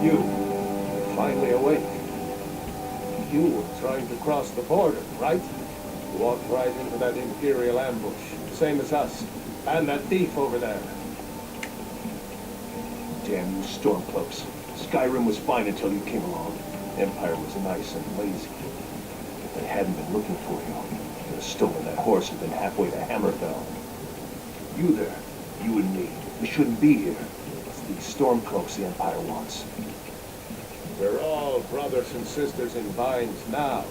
You, finally awake. You were trying to cross the border, right? You walked right into that Imperial ambush, same as us. And that thief over there. Damn you Stormcloaks. Skyrim was fine until you came along. Empire was nice and lazy. If they hadn't been looking for you, they'd have stolen that horse and been halfway to Hammerfell. You there, you and me, we shouldn't be here. It's these Stormcloaks the Empire wants. We're all brothers and sisters in vines now.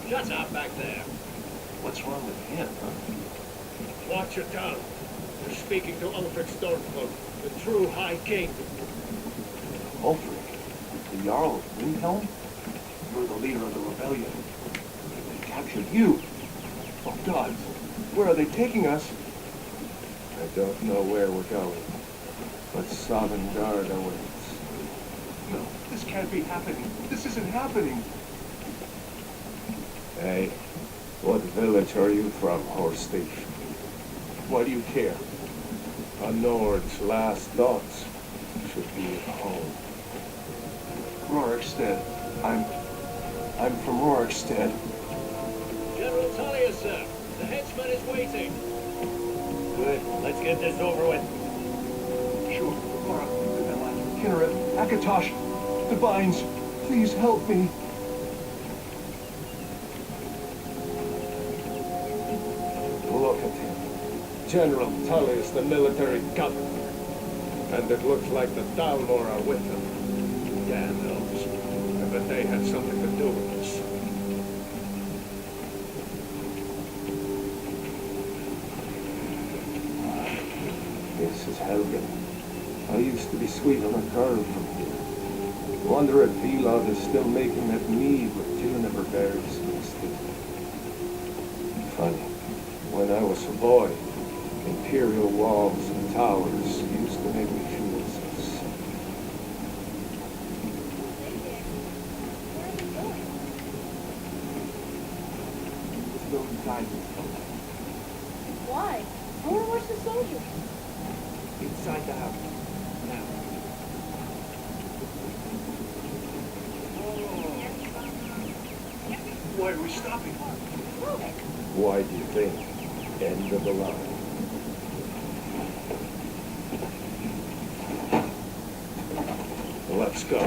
Shut up back there. What's wrong with him, huh? Watch your tongue. You're speaking to Ulfric Stormcloak, the true High King. Ulfric, the Jarl of Windhelm? You're the leader of the rebellion. They captured you. Oh God, where are they taking us? I don't know where we're going, but Sovngarde awaits. No, this can't be happening. This isn't happening. Hey, what village are you from, horse thief? Why do you care? A Nord's last thoughts should be at home. Rorikstead. I'm from Rorikstead. General Tullius, sir. The henchman is waiting. Good. Let's get this over with. Sure. Laura, Kinneret, Akatosh, the vines, please help me. Look at him. General Tullius, the military governor. And it looks like the Dalmor are with him. Damn elves. I bet they had something to do with this. This is Helgen. I used to be sweet on a girl from here. Wonder if Vilod is still making that mead with juniper berries mixed in. Funny. When I was a boy, imperial walls and towers used to make me feel so sick. Let's go inside this building. Why? I want to watch the soldiers. Inside the house. Now. Why are we stopping? Why do you think? End of the line. Let's go.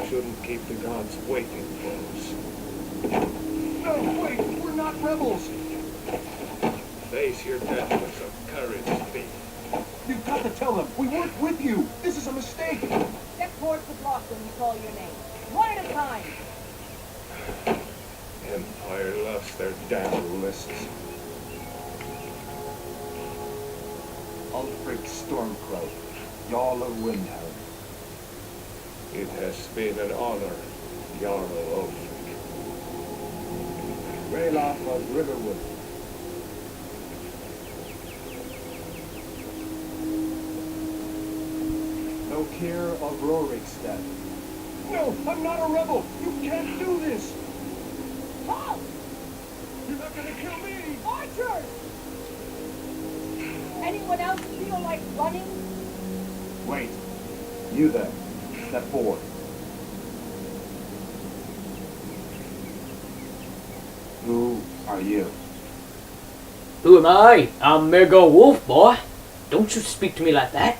Shouldn't keep the gods waiting for us. No, wait! We're not rebels! Face your death with some courage, thief. You've got to tell them! We weren't with you! This is a mistake! Step towards the block when we call your name. One at a time. Empire loves their damn lists. Ulfric Stormcloak, Jarl of Windhelm. It has been an honor, Jarl Ulfric. Ralof of Riverwood. No care of Rorikstead. No, I'm not a rebel! You can't do this! Halt! You're not gonna kill me! Archers! Anyone else feel like running? Wait. You there. Step forward. Who are you? Who am I? I'm Mega Wolf, boy. Don't you speak to me like that.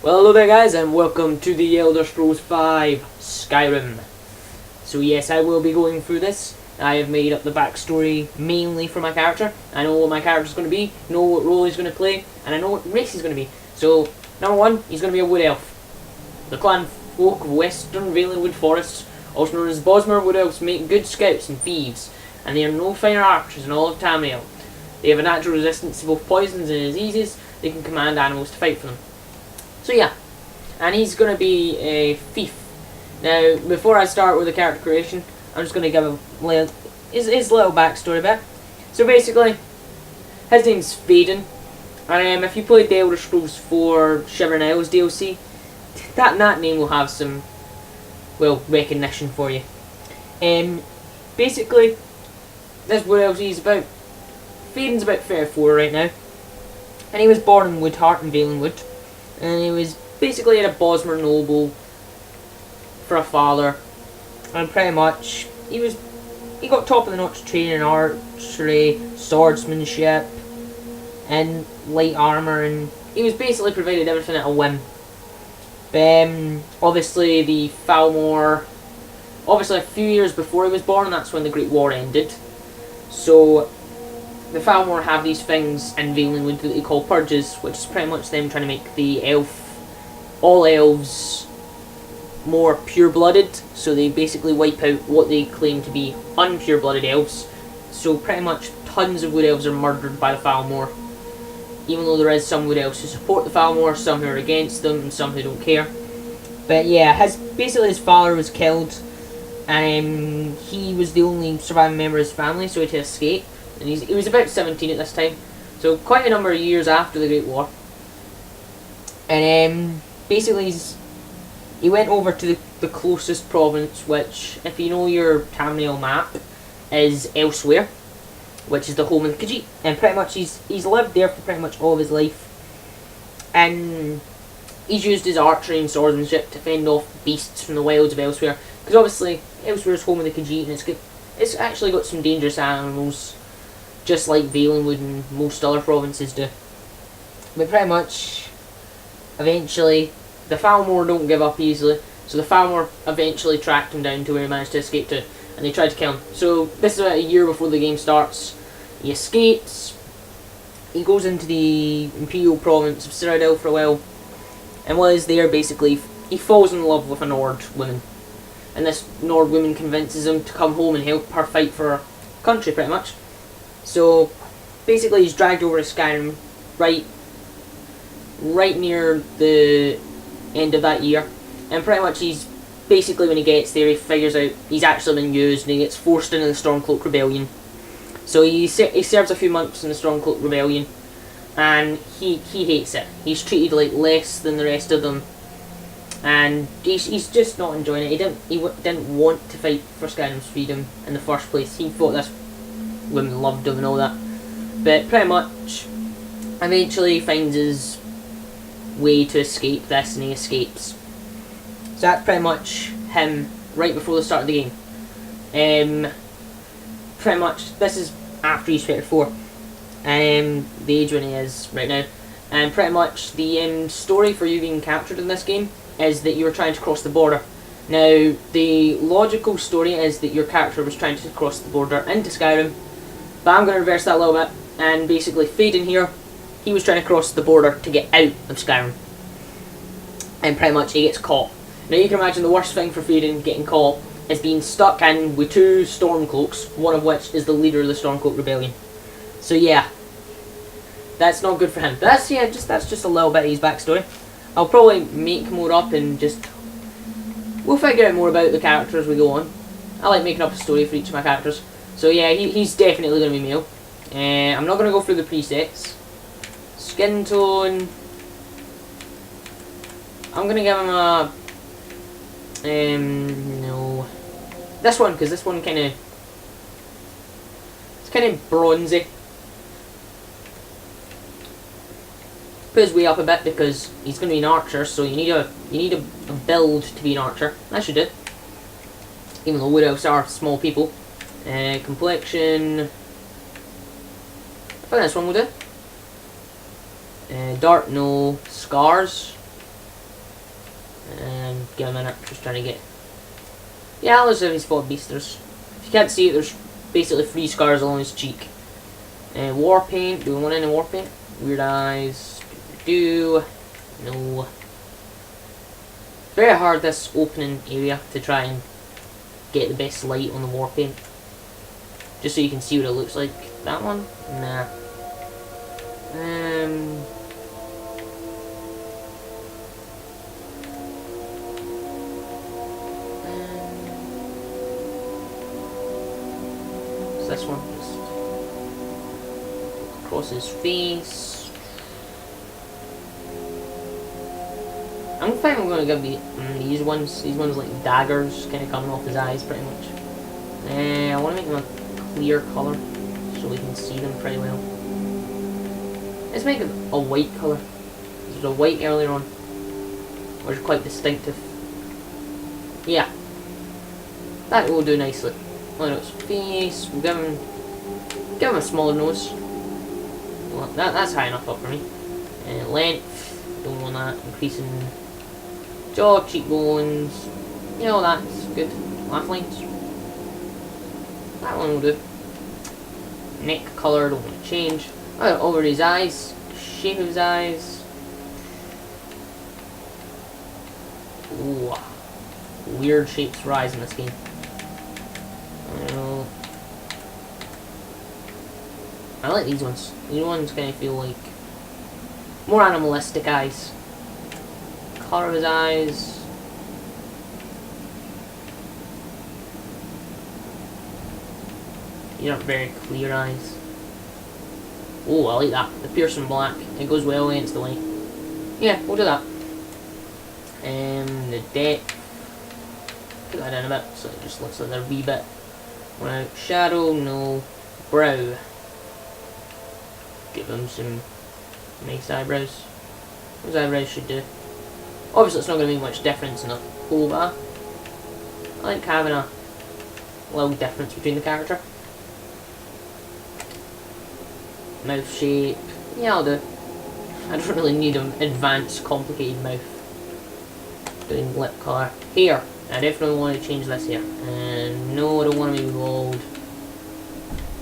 Well, hello there guys, and welcome to the Elder Scrolls V Skyrim. So yes, I will be going through this. I have made up the backstory mainly for my character. I know what my character is going to be, know what role he's going to play, and I know what race he's going to be. So, number one, he's going to be a wood elf. The clan folk of western valenwood forests, also known as Bosmer wood elves, make good scouts and thieves, and they are no finer archers in all of Tamriel. They have a natural resistance to both poisons and diseases. They can command animals to fight for them. So yeah, and he's going to be a thief. Now, before I start with the character creation, I'm just going to give his little backstory bit. So basically, his name's Thadon, and if you played the Elder Scrolls 4 Shivering Isles DLC, that name will have some, well, recognition for you. Basically, that's what else he's about. Thadon's about 34 right now, and he was born in Woodheart in Valenwood, and he was basically had a Bosmer noble for a father, and pretty much he got top of the notch training in archery, swordsmanship, and light armor, and he was basically provided everything at a whim. Obviously the Falmor, obviously a few years before he was born, that's when the Great War ended. So the Falmor have these things in Valenwood that they call purges, which is pretty much them trying to make all elves more pure-blooded. So they basically wipe out what they claim to be unpure-blooded elves. So pretty much tons of wood elves are murdered by the Falmor. Even though there is some wood elves who support the Falmor, some who are against them, and some who don't care. But yeah, basically his father was killed, and he was the only surviving member of his family, so he had to escape. And he was about 17 at this time, so quite a number of years after the Great War. And basically he went over to the closest province, which, if you know your Tamriel map, is Elsewhere, which is the home of the Khajiit. And pretty much he's lived there for pretty much all of his life. And he's used his archery and swordsmanship to fend off beasts from the wilds of Elsewhere. Because obviously, Elsewhere is home of the Khajiit, and it's actually got some dangerous animals, just like Valenwood and most other provinces do. But pretty much, eventually, the Falmor don't give up easily. So the Falmor eventually tracked him down to where he managed to escape to, and they tried to kill him. So this is about a year before the game starts. He escapes. He goes into the Imperial province of Cyrodiil for a while, and while he's there, basically, he falls in love with a Nord woman. And this Nord woman convinces him to come home and help her fight for her country, pretty much. So basically, he's dragged over to Skyrim right near the end of that year, and pretty much basically, when he gets there, he figures out he's actually been used, and he gets forced into the Stormcloak Rebellion. So he serves a few months in the Stormcloak Rebellion, and he hates it. He's treated like less than the rest of them, and he's just not enjoying it. He didn't want to fight for Skyrim's freedom in the first place. He thought this women loved him and all that, but pretty much eventually he finds his way to escape this, and he escapes. So that's pretty much him right before the start of the game. Pretty much this is after he's 34, the age when he is right now, and pretty much the story for you being captured in this game is that you were trying to cross the border. Now the logical story is that your character was trying to cross the border into Skyrim, but I'm going to reverse that a little bit, and basically Thadon here, he was trying to cross the border to get out of Skyrim, and pretty much he gets caught. Now you can imagine the worst thing for Thadon getting caught is being stuck in with two Stormcloaks, one of which is the leader of the Stormcloak Rebellion. So yeah, that's not good for him. That's just a little bit of his backstory. I'll probably make more up and we'll figure out more about the character as we go on. I like making up a story for each of my characters. So yeah, he's definitely going to be male. I'm not going to go through the presets. Skin tone, I'm going to give him a no, this one, because this one it's kind of bronzy. Put his way up a bit because he's going to be an archer, so you need a build to be an archer. That should do. Even though wood elves are small people. Complexion, I think this one will do. Dark, no. Scars. Give him a minute, just trying to get. Yeah, let's have his fought beasters. If you can't see it, there's basically 3 scars along his cheek. War paint, do we want any war paint? Weird eyes, no. Very hard this opening area to try and get the best light on the war paint. Just so you can see what it looks like. That one? Nah. This one, just across his face. I don't think I'm going to give these ones like daggers kind of coming off his eyes pretty much. I want to make them a clear colour so we can see them pretty well. Let's make it a white colour. There's a white earlier on. which is quite distinctive. Yeah, that will do nicely. On its face, we'll give him a smaller nose. Well, that's high enough up for me. Length, don't want that. Increasing jaw, cheekbones. You know, that's good. Laugh lines. That one will do. Neck colour, don't want to change. Over his eyes, shape of his eyes. Ooh, weird shapes rise in this game. I don't know. I like these ones. These ones kind of feel like more animalistic eyes. Colour of his eyes. These aren't very clear eyes. Oh, I like that. The piercing black. It goes well against the light. Yeah, we'll do that. The depth. Put that in a bit so it just looks like they're a wee bit. Right, shadow, no. Brow. Give him some nice eyebrows. Those eyebrows should do. Obviously it's not going to make much difference in the whole bar. I like having a little difference between the character. Mouth shape. Yeah, I'll do. I don't really need an advanced, complicated mouth. Doing lip colour. Hair. I definitely want to change this here. And no, I don't want to be bald.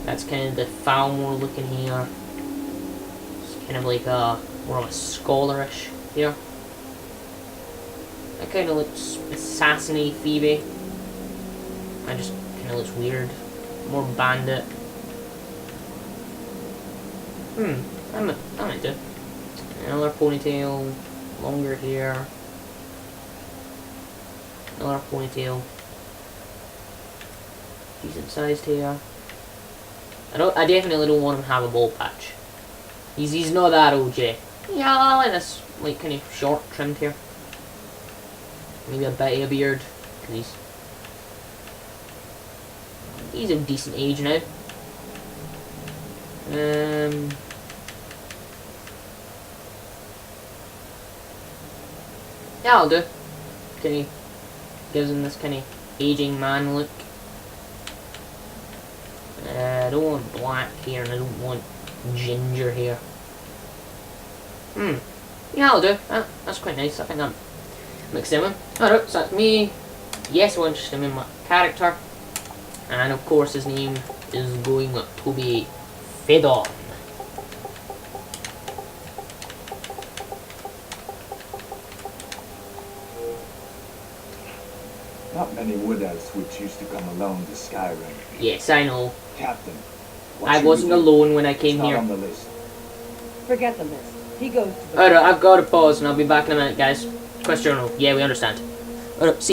That's kind of the Falmore looking hair. It's kind of like a more of a scholarish hair. That kind of looks assassiny Phoebe. That just kind of looks weird. More bandit. I might do. Another ponytail, longer hair. Another ponytail. Decent sized hair. I definitely don't want him to have a bald patch. He's not that old yet. Yeah, I like this like kind of short trimmed hair. Maybe a bit of a beard, because he's of decent age now. Yeah, I'll do. Okay, gives him this kind of aging man look. I don't want black hair and I don't want ginger hair. Yeah, I'll do. That's quite nice. I think that makes him. Alright, so that's me. Yes, I want to him in my character. And of course his name is going to be Thadon. Not many wood elves would choose to come alone to Skyrim. Yes, I know. Captain, I wasn't alone when I came it's not here. on the list. Forget the list. He goes to the... Alright, I've got to pause and I'll be back in a minute, guys. Question journal. Yeah, we understand. Alright, see